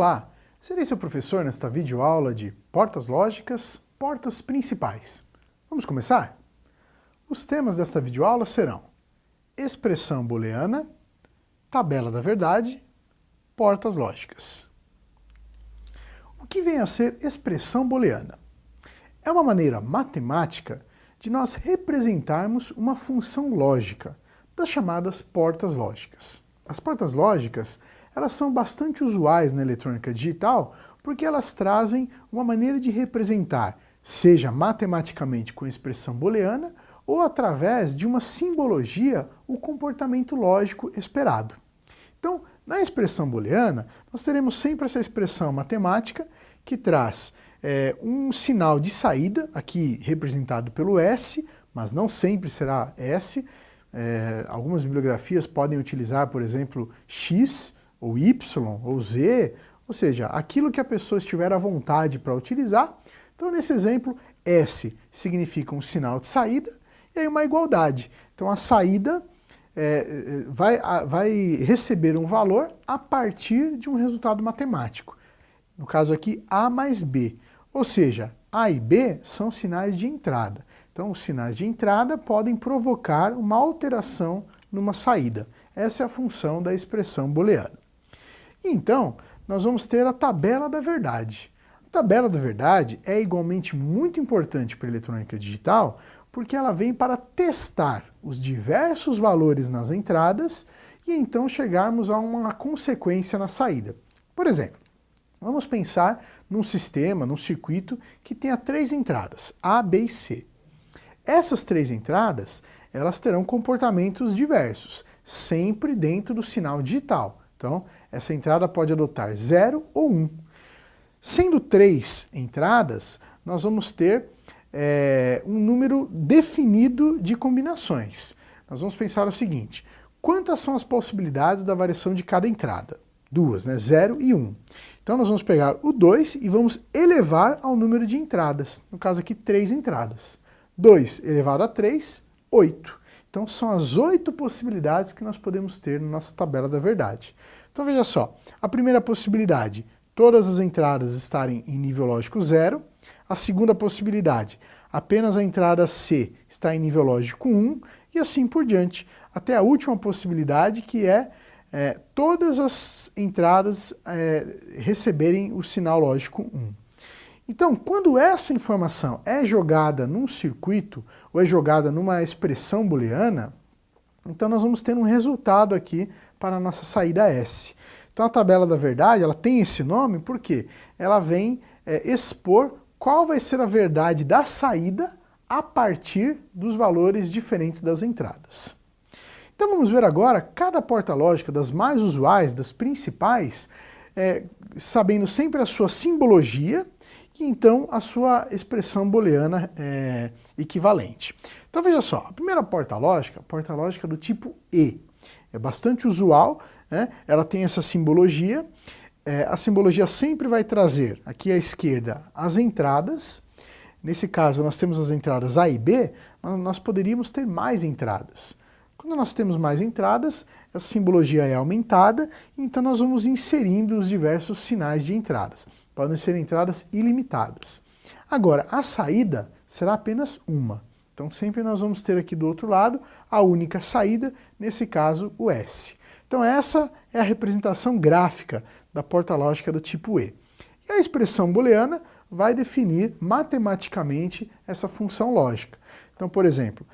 Olá, serei seu professor nesta videoaula de portas lógicas, portas principais. Vamos começar? Os temas desta videoaula serão expressão booleana, tabela da verdade, portas lógicas. O que vem a ser expressão booleana? É uma maneira matemática de nós representarmos uma função lógica, das chamadas portas lógicas. As portas lógicas, elas são bastante usuais na eletrônica digital porque elas trazem uma maneira de representar, seja matematicamente com expressão booleana ou através de uma simbologia, o comportamento lógico esperado. Então, na expressão booleana, nós teremos sempre essa expressão matemática que traz um sinal de saída, aqui representado pelo S, mas não sempre será S. Algumas bibliografias podem utilizar, por exemplo, X, ou Y, ou Z, ou seja, aquilo que a pessoa estiver à vontade para utilizar. Então, nesse exemplo, S significa um sinal de saída, e aí uma igualdade. Então, a saída vai receber um valor a partir de um resultado matemático. No caso aqui, A mais B. Ou seja, A e B são sinais de entrada. Então, os sinais de entrada podem provocar uma alteração numa saída. Essa é a função da expressão booleana. Então, nós vamos ter a tabela da verdade. A tabela da verdade é igualmente muito importante para a eletrônica digital, porque ela vem para testar os diversos valores nas entradas e então chegarmos a uma consequência na saída. Por exemplo, vamos pensar num sistema, num circuito que tenha 3 entradas, A, B e C. Essas 3 entradas, elas terão comportamentos diversos, sempre dentro do sinal digital. Então, essa entrada pode adotar 0 ou 1. Sendo 3 entradas, nós vamos ter um número definido de combinações. Nós vamos pensar o seguinte: quantas são as possibilidades da variação de cada entrada? 2, né? 0 e 1. Então nós vamos pegar o 2 e vamos elevar ao número de entradas. No caso aqui, 3 entradas. 2 elevado a 3, 8. Então são as 8 possibilidades que nós podemos ter na nossa tabela da verdade. Então veja só, a primeira possibilidade, todas as entradas estarem em nível lógico 0. A segunda possibilidade, apenas a entrada C está em nível lógico 1, e assim por diante, até a última possibilidade, que é todas as entradas receberem o sinal lógico 1. Então, quando essa informação é jogada num circuito, ou é jogada numa expressão booleana, então nós vamos ter um resultado aqui para a nossa saída S. Então a tabela da verdade, ela tem esse nome porque ela vem expor qual vai ser a verdade da saída a partir dos valores diferentes das entradas. Então vamos ver agora cada porta lógica, das mais usuais, das principais, sabendo sempre a sua simbologia e então a sua expressão booleana equivalente. Então veja só, a primeira porta lógica do tipo E. É bastante usual, né? Ela tem essa simbologia. A simbologia sempre vai trazer, aqui à esquerda, as entradas. Nesse caso nós temos as entradas A e B, mas nós poderíamos ter mais entradas. Quando nós temos mais entradas, a simbologia é aumentada, então nós vamos inserindo os diversos sinais de entradas. Podem ser entradas ilimitadas. Agora, a saída será apenas uma. Então sempre nós vamos ter aqui do outro lado a única saída, nesse caso o S. Então essa é a representação gráfica da porta lógica do tipo E. E a expressão booleana vai definir matematicamente essa função lógica. Então, por exemplo,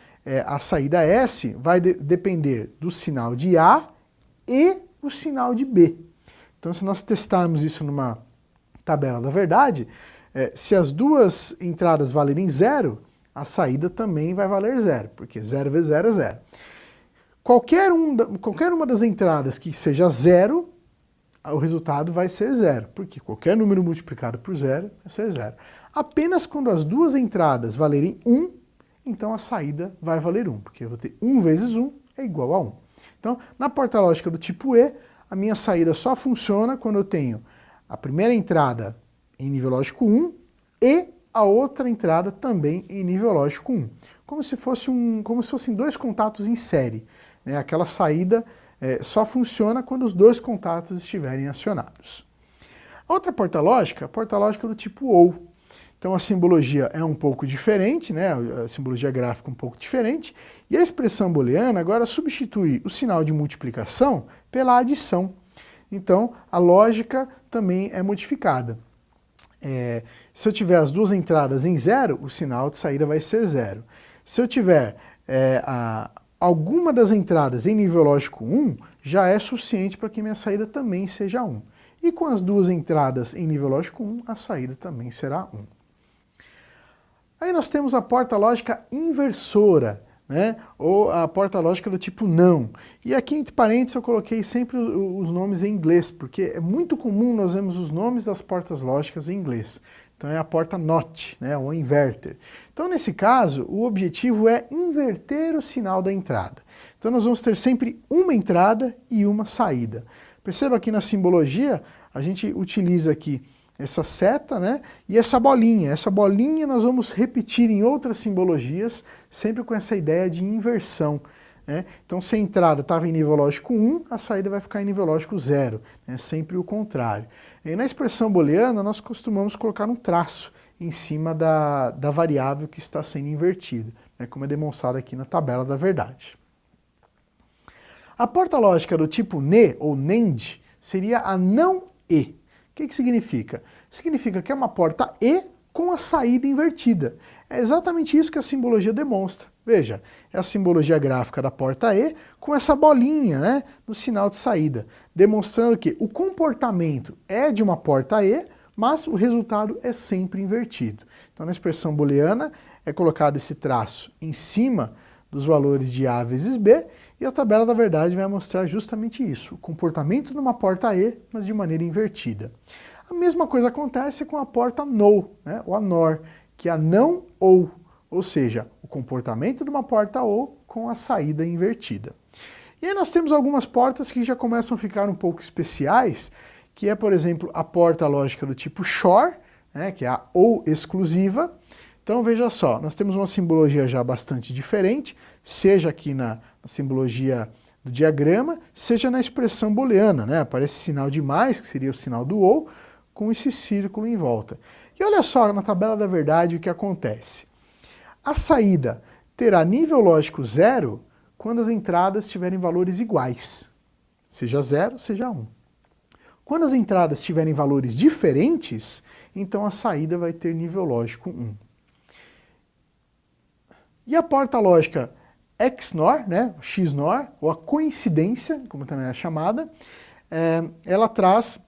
a saída S vai depender do sinal de A e o sinal de B. Então, se nós testarmos isso numa tabela da verdade, se as duas entradas valerem 0, a saída também vai valer 0, porque 0 vezes 0 é 0. Qualquer uma das entradas que seja 0, o resultado vai ser 0, porque qualquer número multiplicado por 0 vai ser 0. Apenas quando as duas entradas valerem 1, então a saída vai valer 1, porque eu vou ter 1 vezes 1 é igual a 1. Então, na porta lógica do tipo E, a minha saída só funciona quando eu tenho a primeira entrada em nível lógico 1 e a outra entrada também em nível lógico 1. Como se fossem 2 contatos em série. Né? Aquela saída só funciona quando os 2 contatos estiverem acionados. Outra porta lógica do tipo OU. Então a simbologia é um pouco diferente, né? A simbologia gráfica um pouco diferente, e a expressão booleana agora substitui o sinal de multiplicação pela adição. Então a lógica também é modificada. Se eu tiver as duas entradas em 0, o sinal de saída vai ser 0. Se eu tiver alguma das entradas em nível lógico 1, já é suficiente para que minha saída também seja 1. E com as duas entradas em nível lógico 1, a saída também será 1. Aí nós temos a porta lógica inversora, né? Ou a porta lógica do tipo não. E aqui entre parênteses eu coloquei sempre os nomes em inglês, porque é muito comum nós vermos os nomes das portas lógicas em inglês. Então é a porta NOT, né? Ou inverter. Então nesse caso, o objetivo é inverter o sinal da entrada. Então nós vamos ter sempre uma entrada e uma saída. Perceba que na simbologia a gente utiliza aqui essa seta, né, e essa bolinha. Essa bolinha nós vamos repetir em outras simbologias, sempre com essa ideia de inversão. Né? Então se a entrada estava em nível lógico 1, a saída vai ficar em nível lógico 0. Né? Sempre o contrário. E na expressão booleana nós costumamos colocar um traço em cima da variável que está sendo invertida, né, como é demonstrado aqui na tabela da verdade. A porta lógica do tipo NE ou NEND seria a não E. O que significa? Significa que é uma porta E com a saída invertida. É exatamente isso que a simbologia demonstra. Veja, é a simbologia gráfica da porta E com essa bolinha, né, no sinal de saída, demonstrando que o comportamento é de uma porta E, mas o resultado é sempre invertido. Então na expressão booleana é colocado esse traço em cima dos valores de A vezes B, e a tabela da verdade vai mostrar justamente isso, o comportamento de uma porta E, mas de maneira invertida. A mesma coisa acontece com a porta NO, né, ou a NOR, que é a não ou seja, o comportamento de uma porta OU com a saída invertida. E aí nós temos algumas portas que já começam a ficar um pouco especiais, que é, por exemplo, a porta lógica do tipo SHOR, né, que é a OU exclusiva. Então veja só, nós temos uma simbologia já bastante diferente, seja aqui na simbologia do diagrama, seja na expressão booleana, né? Aparece sinal de mais, que seria o sinal do OU, com esse círculo em volta. E olha só na tabela da verdade o que acontece. A saída terá nível lógico 0 quando as entradas tiverem valores iguais, seja 0, seja 1. Quando as entradas tiverem valores diferentes, então a saída vai ter nível lógico 1. E a porta lógica XNOR, né, XNOR, ou a coincidência, como também é chamada, ela traz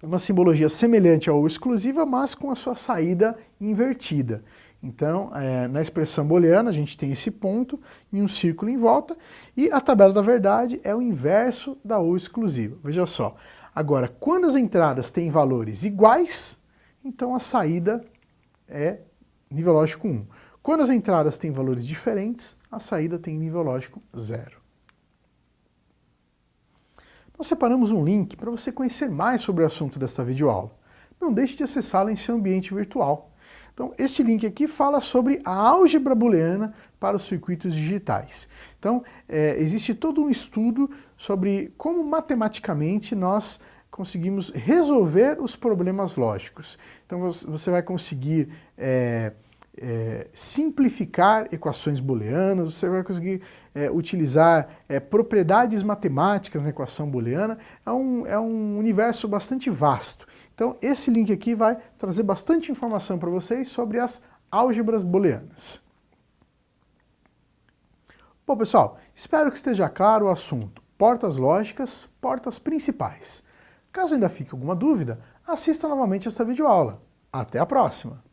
uma simbologia semelhante ao exclusiva, mas com a sua saída invertida. Então, na expressão booleana, a gente tem esse ponto e um círculo em volta, e a tabela da verdade é o inverso da ou exclusiva. Veja só. Agora, quando as entradas têm valores iguais, então a saída é nível lógico 1. Quando as entradas têm valores diferentes, a saída tem nível lógico 0. Nós separamos um link para você conhecer mais sobre o assunto desta videoaula. Não deixe de acessá-la em seu ambiente virtual. Então, este link aqui fala sobre a álgebra booleana para os circuitos digitais. Então, existe todo um estudo sobre como matematicamente nós conseguimos resolver os problemas lógicos. Então, você vai conseguir simplificar equações booleanas, você vai conseguir utilizar propriedades matemáticas na equação booleana. É um universo bastante vasto. Então esse link aqui vai trazer bastante informação para vocês sobre as álgebras booleanas. Bom pessoal, espero que esteja claro o assunto portas lógicas, portas principais. Caso ainda fique alguma dúvida, assista novamente esta videoaula. Até a próxima!